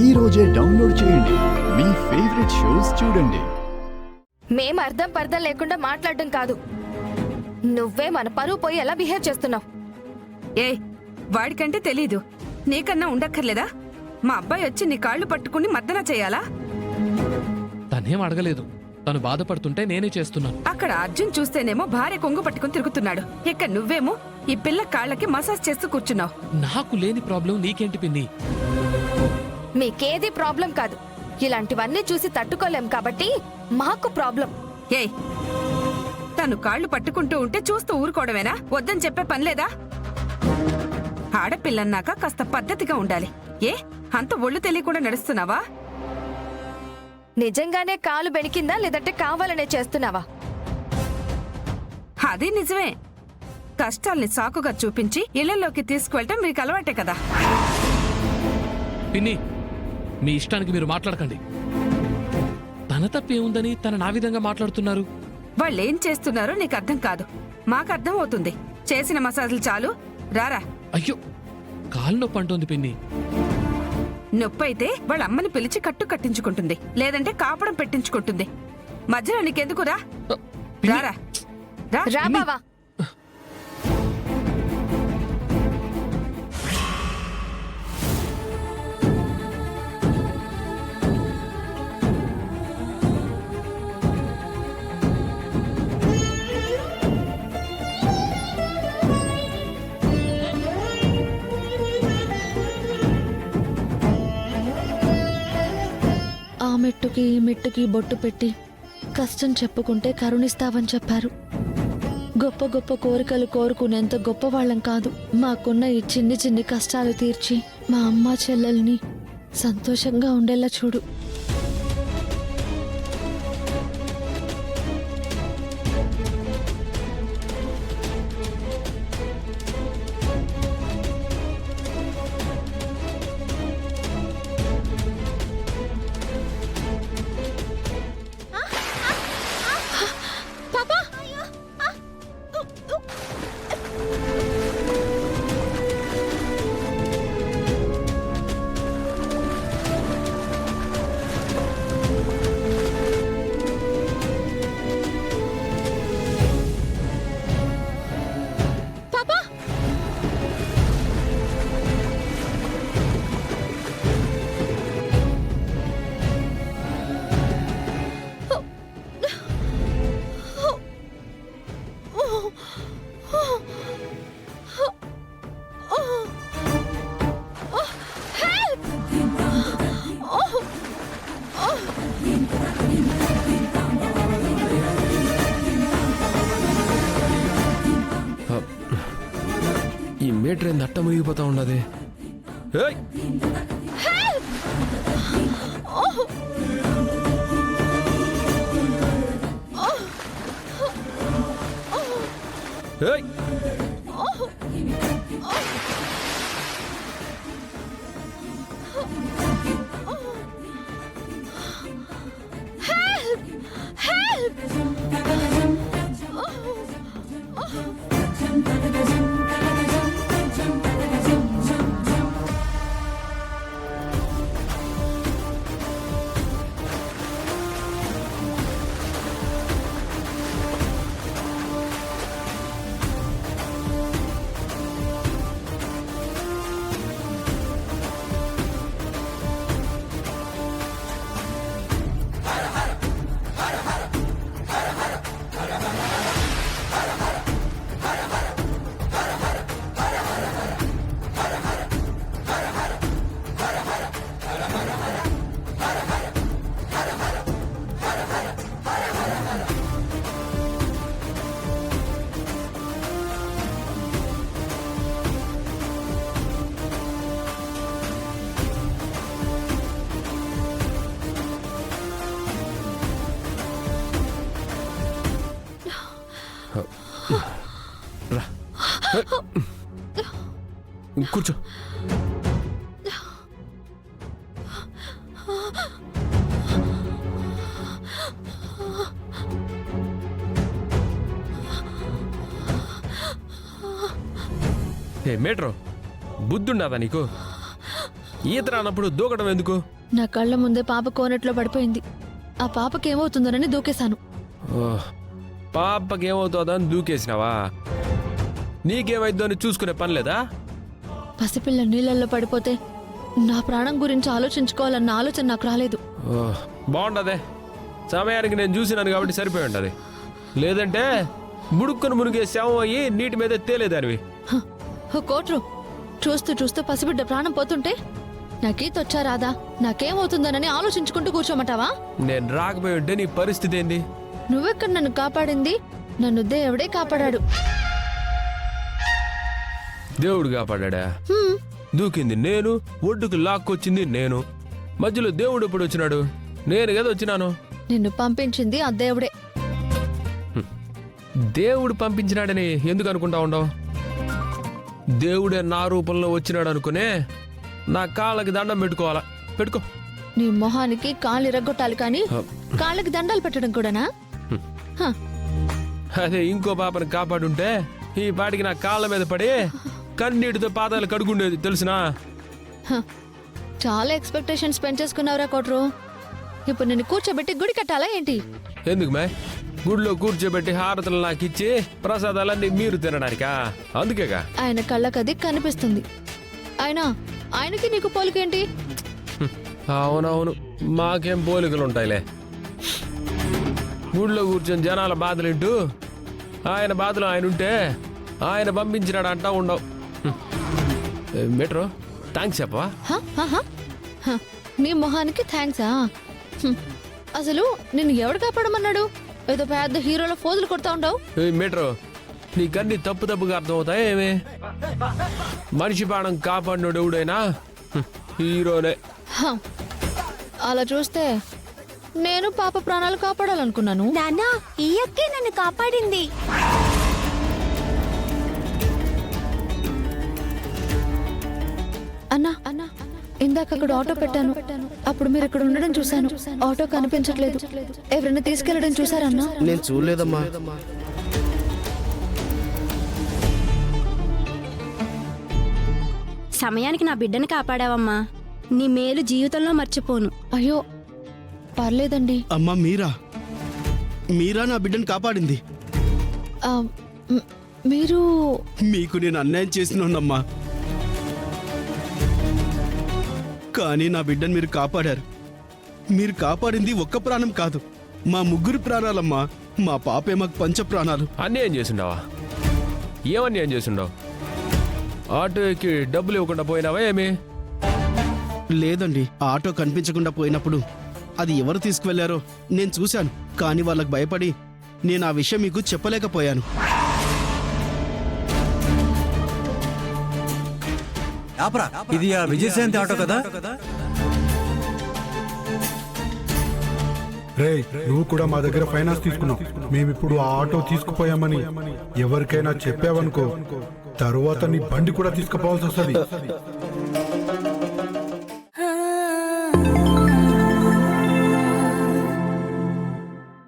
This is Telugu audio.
ఈ రోజే డౌన్లోడ్ చేయండి. మీ ఫేవరెట్ షోస్ చూడండి. మేం అర్థం పర్థం లేకుండా మాట్లాడడం కాదు, నువ్వే మన పరువు పోయి ఎలా బిహేవ్ చేస్తున్నావు. ఏ వాడికంటే తెలీదు, నీకన్నా ఉండక్కర్లేదా? మా అబ్బాయి వచ్చి నీ కాళ్ళు పట్టుకుని మద్దన చేయాలా? తనేం అడగలేదు, తను బాధపడుతుంటే నేనే చేస్తున్నాను. అక్కడ అర్జున్ చూస్తేనేమో భార్య కొంగు పట్టుకుని తిరుగుతున్నాడు, ఇక్కడ నువ్వేమో ఈ పిల్ల కాళ్ళకి మసాజ్ చేస్తూ కూర్చున్నావు. నాకు లేని ప్రాబ్లం నీకేంటి పిన్ని? మీకేది ప్రాబ్లం కాదు, ఇలాంటివన్నీ చూసి తట్టుకోలేం కాబట్టి మాకు ప్రాబ్లం. ఏయ్ తను కాళ్ళు పట్టుకుంటూ ఉంటే చూస్తూ ఊరుకోవడమేనా? వద్దని చెప్పే పనిలేదా? ఆడపిల్లన్నాక కాస్త పద్ధతిగా ఉండాలి. ఏ అంత ఒళ్ళు తెలియకుండా నడుస్తున్నావా? నిజంగానే కాలు బెణికిందా లేదంటే కావాలనే చేస్తున్నావా? అది నిజమే. కష్టాల్ని సాకుగా చూపించి ఇళ్లలోకి తీసుకువెళ్ళటం మీకు అలవాటే కదా. పిన్ని, మీ ఇష్టానికి మీరు మాట్లాడకండి. తన తప్పేముందని తన నా విధంగా మాట్లాడుతున్నారు. వాళ్ళేం చేస్తున్నారో నీకు అర్థం కాదు, మాకు అర్థం అవుతుంది. చేసిన మసాజులు చాలు, రారా. అయ్యో, కాలు నొప్పి అంటోంది పిన్ని. నొప్పైతే వాళ్ళ అమ్మని పిలిచి కట్టు కట్టించుకుంటుంది, లేదంటే కాపడం పెట్టించుకుంటుంది. మధ్యలో నీకెందుకు? రా రారా రా. రా బావా. ఆ మెట్టుకి ఈ మెట్టుకి బొట్టు పెట్టి కష్టం చెప్పుకుంటే కరుణిస్తావని చెప్పారు. గొప్ప గొప్ప కోరికలు కోరుకునేంత గొప్పవాళ్ళం కాదు. మాకున్న ఈ చిన్ని చిన్ని కష్టాలు తీర్చి మా అమ్మ చెల్లెల్ని సంతోషంగా ఉండేలా చూడు. ఈ మీటర్ ఏంది అట్ట మునిగిపోతా ఉన్నది? కూర్చో. ఏ మేట్రో, బుద్ధుండదా నీకు? ఈత రానప్పుడు దూకడం ఎందుకు? నా కళ్ళ ముందే పాప కోనట్లో పడిపోయింది. ఆ పాపకి ఏమవుతుందోనని దూకేశాను. ఓహ్, పాపకేమవుతుందని దూకేసినావా? నీకేమైద్దో అని చూసుకునే పని లేదా? పసిపిల్ల నీళ్ళల్లో పడిపోతే నా ప్రాణం గురించి ఆలోచించుకోవాలన్న ఆలోచన నాకు రాలేదు. ఓహ్, బాగుండదే. సమయానికి నేను చూసినాను కాబట్టి సరిపోయి ఉంటది. లేదంటే ముడుక్కును మునిగే శవం అయ్యి నీటి మీద తేలేదానివి. హ, ఓ కోట్రు, చూస్తూ చూస్తూ పసిబిడ్డ ప్రాణం పోతుంటే నాకీతొచ్చా రాదా, నాకేమవుతుందోనని ఆలోచించుకుంటూ కూర్చోమంటావా? నేను రాకపోయి ఉంటే నీ పరిస్థితి ఏంది? నువ్వెక్కడ నన్ను కాపాడింది? నన్ను దేవుడే కాపాడాడు. దేవుడు కాపాడా? హ్మ్, దూకింది నేను, ఒడ్డుకు లాక్కొచ్చింది నేను. మధ్యలో దేవుడు ఎప్పుడు వచ్చినాడు? నేను కదా వచ్చినాను. నిన్ను పంపించింది ఆ దేవుడే. దేవుడు పంపించినాడని ఎందుకు అనుకుంటా ఉండవు? దేవుడే నా రూపంలో వచ్చినాడు అనుకునే నా కాళ్ళకి దండం పెట్టుకోవాలా? పెట్టుకో. నీ మొహానికి కాళ్ళు ఇరగొట్టాలి కానీ కాళ్ళకి దండాలు పెట్టడం కూడానా? హ, అదే ఇంకో పాపను కాపాడుంటే ఈ పాటికి నా కాళ్ళ మీద పడి కన్నీటితో పాదాలు కడుగుండేది తెలుసునా? హ. చాలా ఎక్స్పెక్టేషన్స్ పెంచేసుకున్నావురా కోట్రు. ఇప్పుడు నిన్ను కూర్చోబెట్టి గుడి కట్టాలా ఏంటి? ఎందుకు మే? గుడిలో కూర్చోబెట్టి హారతలు నాకు ఇచ్చి ప్రసాదాలన్నీ మీరు తినడానికా? అందుకేగా. ఆయన కళ్ళకది కనిపిస్తుంది. ఆయనకి నీకు పోలికేంటి? అవునవును, మాకేం పోలికలు ఉంటాయిలే. గుడిలో కూర్చొని జనాల బాధలింటూ ఆయన బాధలు ఆయన ఉంటే ఆయన పంపించినాడు అంటా ఉండవు. మెట్రో థ్యాంక్స్ చెప్పవా? హ, హ, హ. హ, నీ మొహానికి థ్యాంక్సా? హ్మ్. అసలు నిన్ను ఎవడు కాపాడమన్నాడు? ఏదో పెద్ద హీరోలో ఫోజులు కొడతా ఉండవు. మెట్రో నీకన్నీ తప్పు తప్పుగా అర్థమవుతాయి ఏమి? మనిషి ప్రాణం కాపాడినోడు ఎవడైనా హీరోనే. హ, అలా చూస్తే నేను పాప ప్రాణాలు కాపాడాలనుకున్నాను. నాన్నా, ఈ అక్కే నన్ను కాపాడింది. అన్నా ఇందాక అక్కడ ఆటో పెట్టాను. అప్పుడు మీరు ఇక్కడ ఉండడం చూశాను. ఆటో కనిపించట్లేదు. ఎవరైనా తీసుకెళ్లడం చూసారన్నా? నేను చూడలేదమ్మా. సమయానికి నా బిడ్డని కాపాడావమ్మా. నీ మేలు జీవితంలో మర్చిపోను. అయ్యో పర్లేదండి. అమ్మా మీరా నా బిడ్డను కాపాడింది. ఆ, మీరు మీకు నేను అన్యాయం చేసినోన్నమ్మా, కానీ నా బిడ్డను మీరు కాపాడారు. మీరు కాపాడింది ఒక్క ప్రాణం కాదు, మా ముగ్గురు ప్రాణాలమ్మా. మా పాపే మాకు పంచ ప్రాణాలు. అన్యాయం చేసిండావా? ఏమన్యాయం చేసిండావు? ఆటోకి డబ్బులు ఇవ్వకుండా పోయినావా ఏమి? లేదండి, ఆటో కనిపించకుండా పోయినప్పుడు అది ఎవరు తీసుకువెళ్లారో నేను చూశాను. కానీ వాళ్ళకు భయపడి నేను ఆ విషయం మీకు చెప్పలేకపోయాను. ఇది ఆ విజయశాంతి ఆటో కదా? రే, నువ్వు కూడా మా దగ్గర ఫైనాన్స్ తీసుకున్నావు. మేమిప్పుడు ఆ ఆటో తీసుకుపోయామని ఎవరికైనా చెప్పావనుకో, తరువాత నీ బండి కూడా తీసుకుపోవాల్సి వస్తుంది.